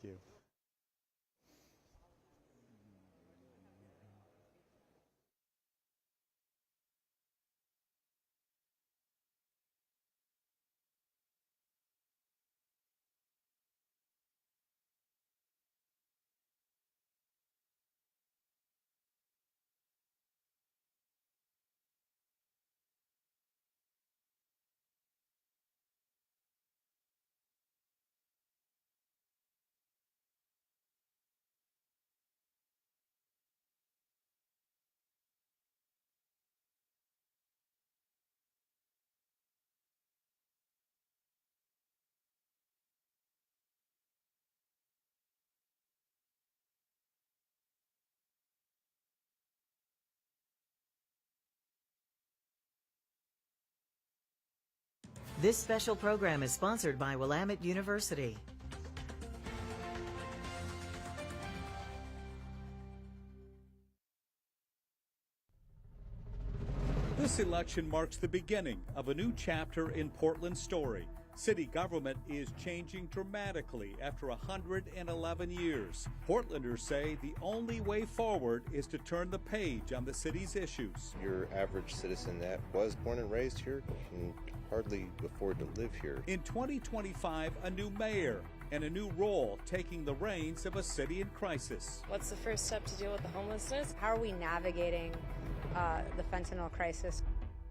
you. This special program is sponsored by Willamette University. This election marks the beginning of a new chapter in Portland's story. City government is changing dramatically after 111 years. Portlanders say the only way forward is to turn the page on the city's issues. Your average citizen that was born and raised here can hardly afford to live here. In 2025, a new mayor and a new role taking the reins of a city in crisis. What's the first step to deal with the homelessness? How are we navigating the fentanyl crisis?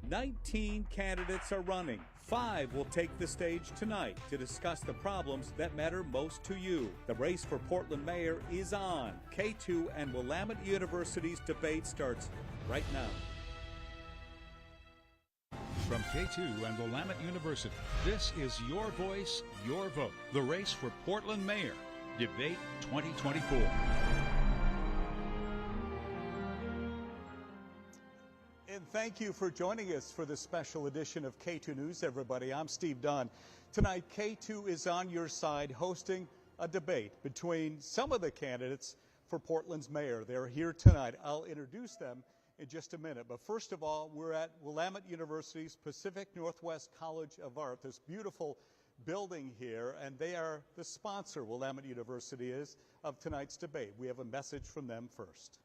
19 candidates are running. 5 will take the stage tonight to discuss the problems that matter most to you. The race for Portland mayor is on. KATU and Willamette University's debate starts right now. From KATU and Willamette University, this is Your Voice, Your Vote, the race for Portland Mayor, Debate 2024. And thank you for joining us for this special edition of KATU News, everybody. I'm Steve Dunn. Tonight, KATU is on your side hosting a debate between some of the candidates for Portland's mayor. They're here tonight. I'll introduce them in just a minute. But first of all, we're at Willamette University's Pacific Northwest College of Art, this beautiful building here, and they are the sponsor, Willamette University is, of tonight's debate. We have a message from them first.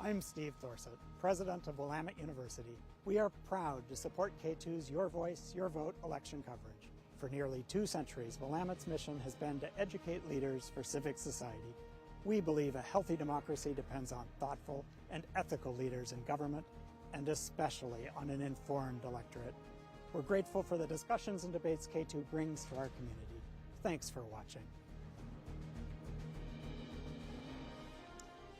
I'm Steve Thorsett, president of Willamette University. We are proud to support KATU's Your Voice, Your Vote election coverage. For nearly 2 centuries, Willamette's mission has been to educate leaders for civic society. We believe a healthy democracy depends on thoughtful and ethical leaders in government, and especially on an informed electorate. We're grateful for the discussions and debates KATU brings to our community. Thanks for watching.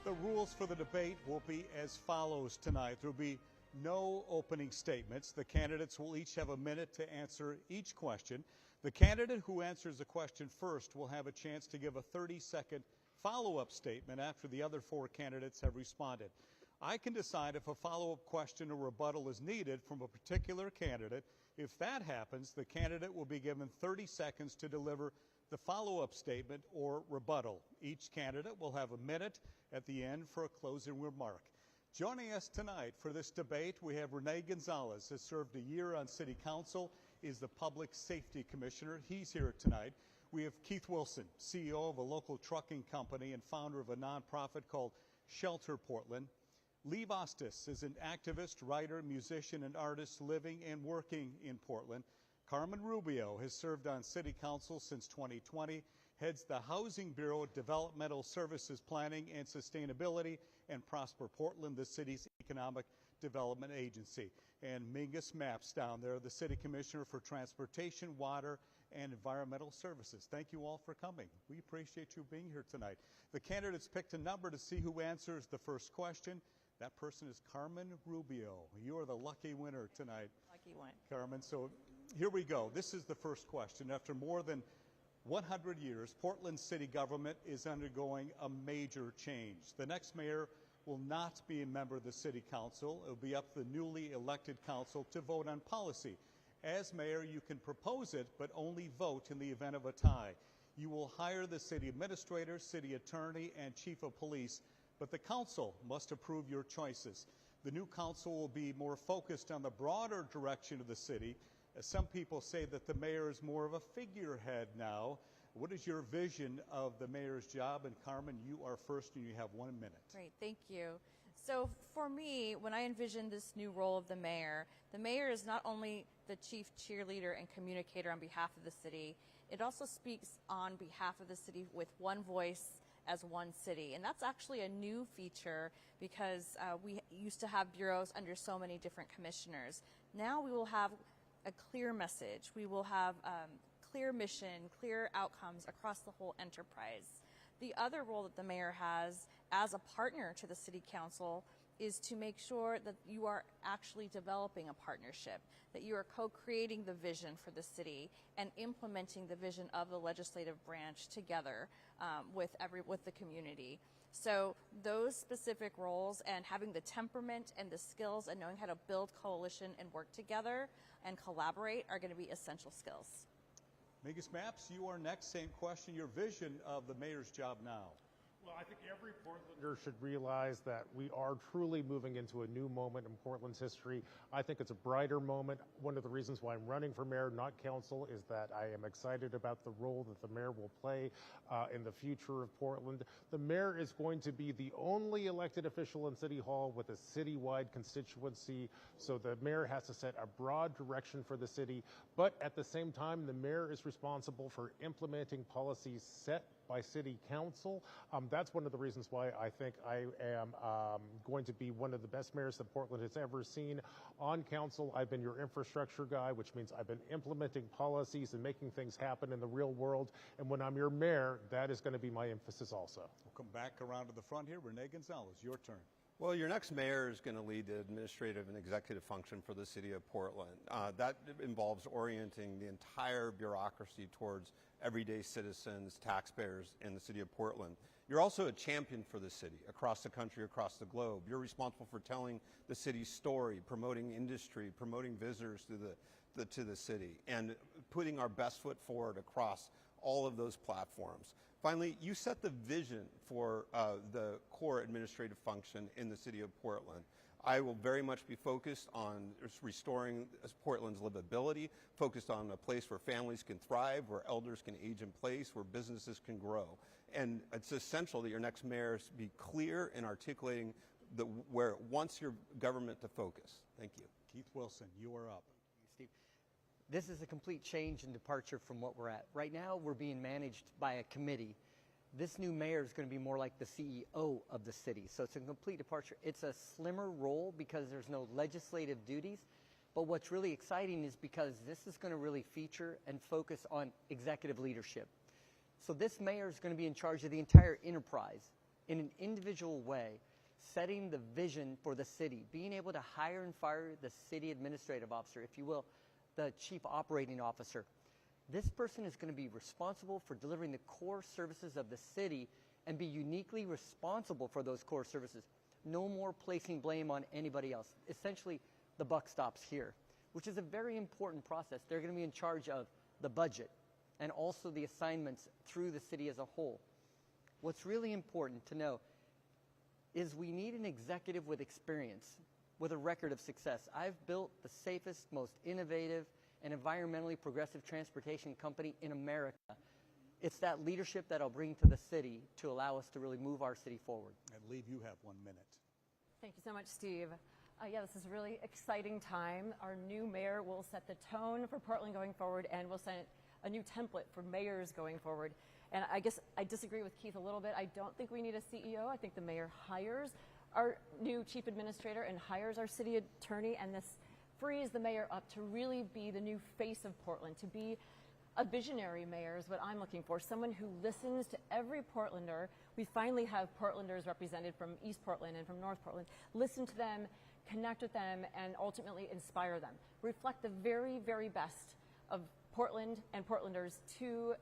The rules for the debate will be as follows tonight. There will be no opening statements. The candidates will each have a minute to answer each question. The candidate who answers a question first will have a chance to give a 30-second follow-up statement after the other 4 candidates have responded. I can decide if a follow-up question or rebuttal is needed from a particular candidate. If that happens, the candidate will be given 30 seconds to deliver the follow-up statement or rebuttal. Each candidate will have a minute at the end for a closing remark. Joining us tonight for this debate, we have Rene Gonzalez, has served a year on City Council, is the Public Safety Commissioner. He's here tonight. We have Keith Wilson, CEO of a local trucking company and founder of a nonprofit called Shelter Portland. Lee Vostis is an activist, writer, musician, and artist living and working in Portland. Carmen Rubio has served on City Council since 2020, heads the Housing Bureau Developmental Services Planning and Sustainability, and Prosper Portland, the city's economic development agency. And Mingus Maps down there, the City Commissioner for Transportation, Water, and Environmental Services. Thank you all for coming. We appreciate you being here tonight. The candidates picked a number to see who answers the first question. That person is Carmen Rubio. You are the lucky winner tonight. Lucky one. Carmen, so here we go. This is the first question. After more than 100 years, Portland city government is undergoing a major change. The next mayor will not be a member of the city council. It will be up to the newly elected council to vote on policy. As mayor, you can propose it, but only vote in the event of a tie. You will hire the city administrator, city attorney, and chief of police, but the council must approve your choices. The new council will be more focused on the broader direction of the city. Some people say that the mayor is more of a figurehead now. What is your vision of the mayor's job? And Carmen, you are first and you have 1 minute. Great, thank you. So for me, when I envision this new role of the mayor is not only the chief cheerleader and communicator on behalf of the city, it also speaks on behalf of the city with one voice as one city. And that's actually a new feature because we used to have bureaus under so many different commissioners. Now we will have a clear message. We will have clear mission, clear outcomes across the whole enterprise. The other role that the mayor has as a partner to the city council is to make sure that you are actually developing a partnership, that you are co-creating the vision for the city and implementing the vision of the legislative branch together with the community. So those specific roles and having the temperament and the skills and knowing how to build coalition and work together and collaborate are going to be essential skills. Megas Maps, you are next. Same question. Your vision of the mayor's job now. Well, I think every Portlander should realize that we are truly moving into a new moment in Portland's history. I think it's a brighter moment. One of the reasons why I'm running for mayor, not council, is that I am excited about the role that the mayor will play in the future of Portland. The mayor is going to be the only elected official in City Hall with a citywide constituency, so the mayor has to set a broad direction for the city, but at the same time, the mayor is responsible for implementing policies set by City Council. That's one of the reasons why I think I am going to be one of the best mayors that Portland has ever seen. On council, I've been your infrastructure guy, which means I've been implementing policies and making things happen in the real world. And when I'm your mayor, that is going to be my emphasis also. We'll come back around to the front here. Renee Gonzalez, your turn. Well, your next mayor is going to lead the administrative and executive function for the city of Portland. That involves orienting the entire bureaucracy towards everyday citizens, taxpayers in the city of Portland. You're also a champion for the city across the country, across the globe. You're responsible for telling the city's story, promoting industry, promoting visitors to the city, and putting our best foot forward across all of those platforms. Finally, you set the vision for the core administrative function in the city of Portland. I will very much be focused on restoring Portland's livability, focused on a place where families can thrive, where elders can age in place, where businesses can grow. And it's essential that your next mayor be clear in articulating where it wants your government to focus. Thank you. Keith Wilson, you are up. Steve, this is a complete change and departure from what we're at. Right now, we're being managed by a committee. This new mayor is going to be more like the CEO of the city. So it's a complete departure. It's a slimmer role because there's no legislative duties. But what's really exciting is because this is going to really feature and focus on executive leadership. So this mayor is going to be in charge of the entire enterprise in an individual way, setting the vision for the city, being able to hire and fire the city administrative officer, if you will, the chief operating officer. This person is going to be responsible for delivering the core services of the city and be uniquely responsible for those core services. No more placing blame on anybody else. Essentially, the buck stops here, which is a very important process. They're going to be in charge of the budget and also the assignments through the city as a whole. What's really important to know is we need an executive with experience, with a record of success. I've built the safest, most innovative, and environmentally progressive transportation company in America. It's that leadership that I'll bring to the city to allow us to really move our city forward. I believe you have 1 minute. Thank you so much, Steve. Yeah, this is a really exciting time. Our new mayor will set the tone for Portland going forward, and will set a new template for mayors going forward. And I guess I disagree with Keith a little bit. I don't think we need a CEO. I think the mayor hires our new chief administrator and hires our city attorney, and this frees the mayor up to really be the new face of Portland, to be a visionary mayor is what I'm looking for, someone who listens to every Portlander. We finally have Portlanders represented from East Portland and from North Portland. Listen to them, connect with them, and ultimately inspire them. Reflect the very, very best of Portland and Portlanders to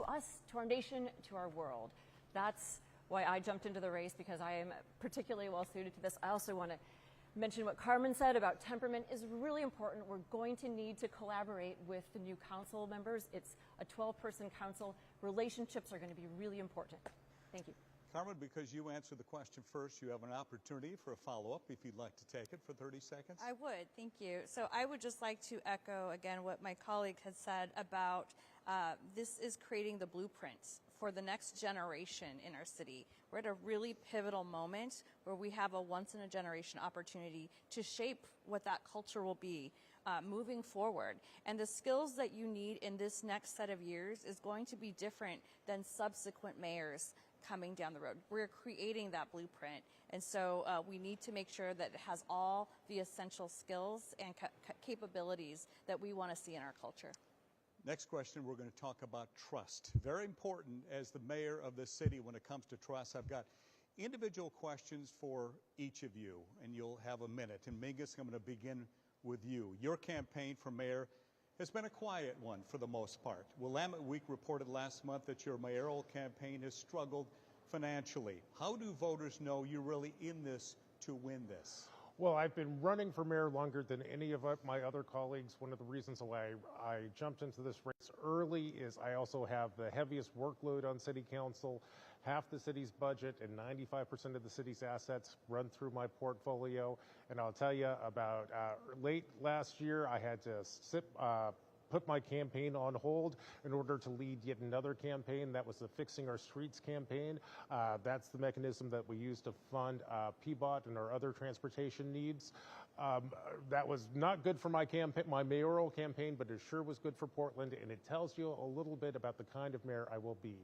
us, to our nation, to our world. That's why I jumped into the race, because I am particularly well suited to this. I also want to mention what Carmen said about temperament is really important. We're going to need to collaborate with the new council members. It's a 12-person council. Relationships are going to be really important. Thank you. Carmen, because you answered the question first, you have an opportunity for a follow-up if you'd like to take it for 30 seconds. I would, thank you. So I would just like to echo again what my colleague had said about this is creating the blueprints for the next generation in our city. We're at a really pivotal moment where we have a once-in-a-generation opportunity to shape what that culture will be moving forward. And the skills that you need in this next set of years is going to be different than subsequent mayors coming down the road. We're creating that blueprint, and so we need to make sure that it has all the essential skills and capabilities that we want to see in our culture. Next question, we're going to talk about trust. Very important as the mayor of this city when it comes to trust. I've got individual questions for each of you, and you'll have a minute. And Mingus, I'm going to begin with you. Your campaign for mayor has been a quiet one for the most part. Willamette Week reported last month that your mayoral campaign has struggled financially. How do voters know you're really in this to win this? Well, I've been running for mayor longer than any of my other colleagues. One of the reasons why I jumped into this race early is I also have the heaviest workload on city council. Half the city's budget and 95% of the city's assets run through my portfolio. And I'll tell you, about late last year, I had to put my campaign on hold in order to lead yet another campaign. That was the Fixing Our Streets campaign. That's the mechanism that we use to fund PBOT and our other transportation needs. That was not good for my campaign, my mayoral campaign, but it sure was good for Portland, and it tells you a little bit about the kind of mayor I will be.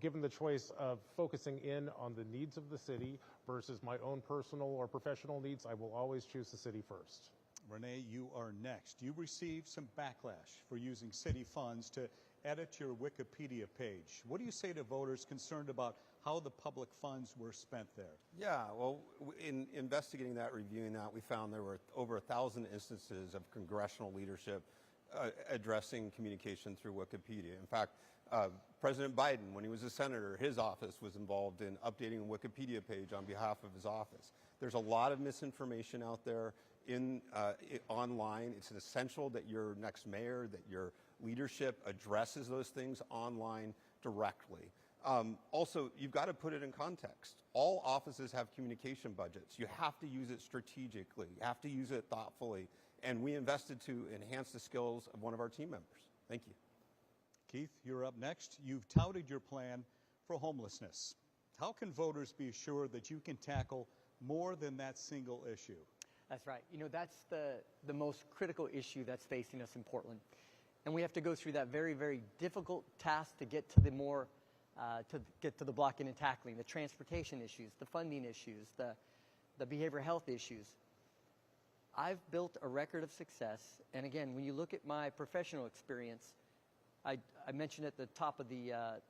Given the choice of focusing in on the needs of the city versus my own personal or professional needs, I will always choose the city first. Renee, you are next. You received some backlash for using city funds to edit your Wikipedia page. What do you say to voters concerned about how the public funds were spent there? Yeah, well, in investigating that, reviewing that, we found there were over 1,000 instances of congressional leadership addressing communication through Wikipedia. In fact, President Biden, when he was a senator, his office was involved in updating a Wikipedia page on behalf of his office. There's a lot of misinformation out there online. It's essential that your next mayor, that your leadership addresses those things online directly. Also, you've got to put it in context. All offices have communication budgets. You have to use it strategically. You have to use it thoughtfully. And we invested to enhance the skills of one of our team members. Thank you. Keith, you're up next. You've touted your plan for homelessness. How can voters be assured that you can tackle more than that single issue? That's right. You know, that's the most critical issue that's facing us in Portland. And we have to go through that very, very difficult task to get to the more, to the blocking and tackling, the transportation issues, the funding issues, the behavioral health issues. I've built a record of success. And again, when you look at my professional experience, I mentioned at the top of the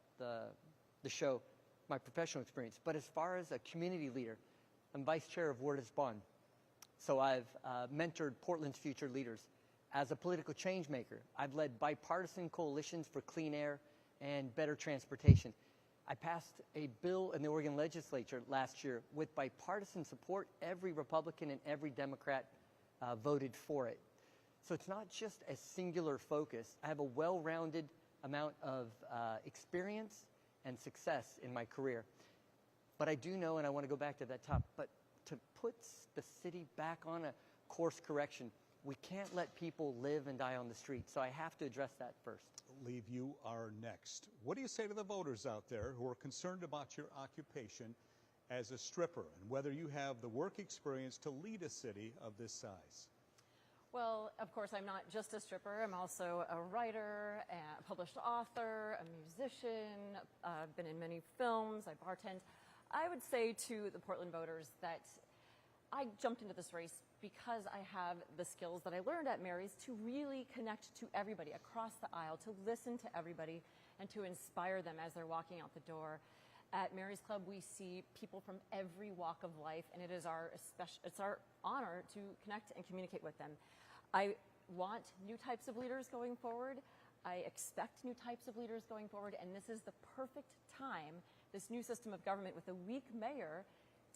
show, my professional experience. But as far as a community leader, I'm vice chair of Word is Bond. So I've mentored Portland's future leaders. As a political change maker, I've led bipartisan coalitions for clean air and better transportation. I passed a bill in the Oregon legislature last year with bipartisan support. Every Republican and every Democrat voted for it. So it's not just a singular focus. I have a well-rounded amount of experience and success in my career. But I do know, and I want to go back to that top, but to put the city back on a course correction, we can't let people live and die on the street. So I have to address that first. Leave, you are next. What do you say to the voters out there who are concerned about your occupation as a stripper and whether you have the work experience to lead a city of this size? Well, of course, I'm not just a stripper. I'm also a writer, a published author, a musician. I've been in many films. I bartend. I would say to the Portland voters that I jumped into this race because I have the skills that I learned at Mary's to really connect to everybody across the aisle, to listen to everybody, and to inspire them as they're walking out the door. At Mary's Club, we see people from every walk of life, and it's our honor to connect and communicate with them. I want new types of leaders going forward. I expect new types of leaders going forward, and this is the perfect time, this new system of government with a weak mayor,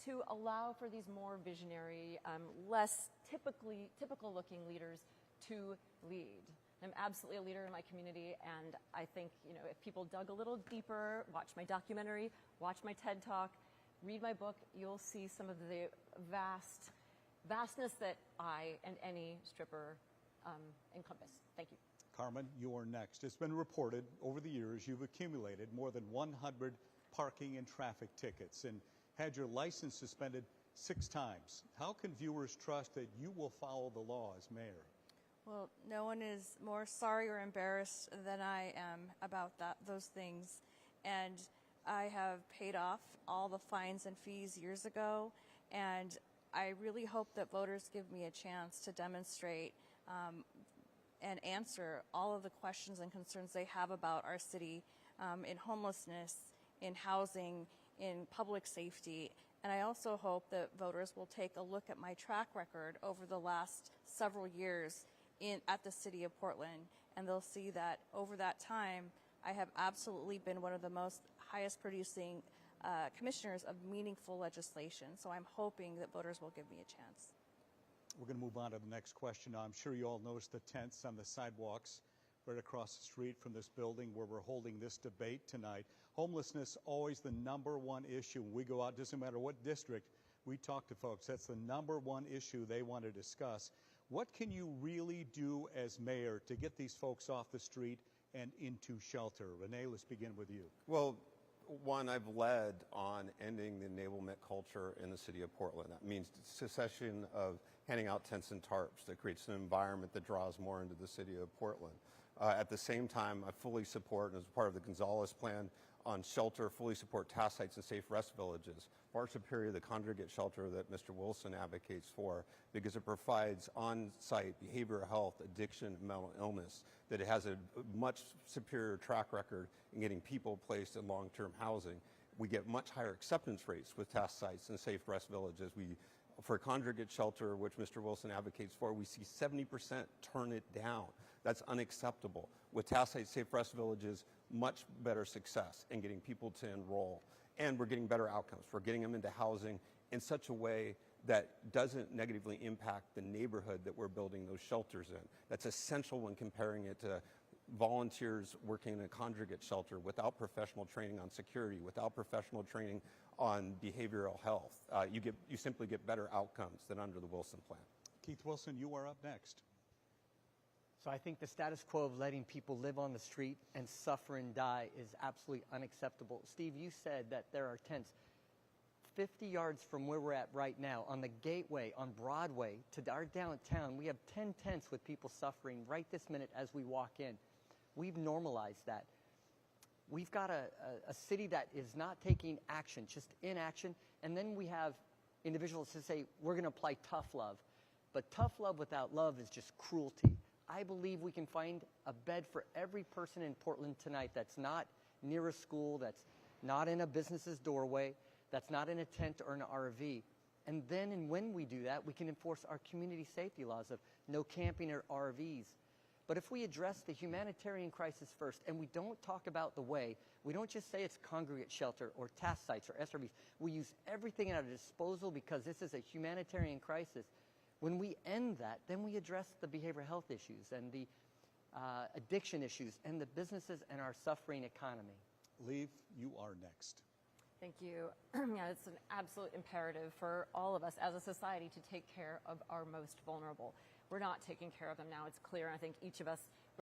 to allow for these more visionary, less typical-looking leaders to lead. I'm absolutely a leader in my community, and I think, if people dug a little deeper, watch my documentary, watch my TED Talk, read my book, you'll see some of the vastness that I and any stripper encompass. Thank you. Carmen, you are next. It's been reported over the years you've accumulated more than 100 parking and traffic tickets and had your license suspended 6 times. How can viewers trust that you will follow the law as mayor? Well, no one is more sorry or embarrassed than I am about those things. And I have paid off all the fines and fees years ago, and I really hope that voters give me a chance to demonstrate and answer all of the questions and concerns they have about our city in homelessness, in housing, in public safety. And I also hope that voters will take a look at my track record over the last several years at the city of Portland, and they'll see that over that time, I have absolutely been one of the most highest producing commissioners of meaningful legislation. So I'm hoping that voters will give me a chance. We're going to move on to the next question. Now, I'm sure you all noticed the tents on the sidewalks right across the street from this building where we're holding this debate tonight. Homelessness, always the #1 issue. When we go out, doesn't matter what district, we talk to folks. That's the #1 issue they want to discuss. What can you really do as mayor to get these folks off the street and into shelter? Renee, let's begin with you. Well, one, I've led on ending the enablement culture in the city of Portland. That means cessation of handing out tents and tarps that creates an environment that draws more into the city of Portland. At the same time, I fully support, as part of the Gonzalez plan on shelter, fully support task sites and safe rest villages. Far superior the congregate shelter that Mr. Wilson advocates for, because it provides on-site behavioral health, addiction, and mental illness, that it has a much superior track record in getting people placed in long-term housing. We get much higher acceptance rates with task sites and safe rest villages. For congregate shelter, which Mr. Wilson advocates for, we see 70% turn it down. That's unacceptable. With task site safe rest villages, much better success in getting people to enroll. And we're getting better outcomes. We're getting them into housing in such a way that doesn't negatively impact the neighborhood that we're building those shelters in. That's essential when comparing it to volunteers working in a congregate shelter without professional training on security, without professional training on behavioral health. You simply get better outcomes than under the Wilson plan. Keith Wilson, you are up next. So I think the status quo of letting people live on the street and suffer and die is absolutely unacceptable. Steve, you said that there are tents 50 yards from where we're at right now on the gateway on Broadway to our downtown. We have 10 tents with people suffering right this minute as we walk in. We've normalized that. We've got a city that is not taking action, just inaction. And then we have individuals who say, we're going to apply tough love. But tough love without love is just cruelty. I believe we can find a bed for every person in Portland tonight that's not near a school, that's not in a business's doorway, that's not in a tent or an RV. And then and when we do that, we can enforce our community safety laws of no camping or RVs. But if we address the humanitarian crisis first, and we don't talk about the way, we don't just say it's congregate shelter or task sites or SRVs. We use everything at our disposal because this is a humanitarian crisis. When we end that, then we address the behavioral health issues and the addiction issues and the businesses and our suffering economy. Leave, you are next. Thank you. Yeah, it's an absolute imperative for all of us as a society to take care of our most vulnerable. We're not taking care of them now, it's clear. I think each of us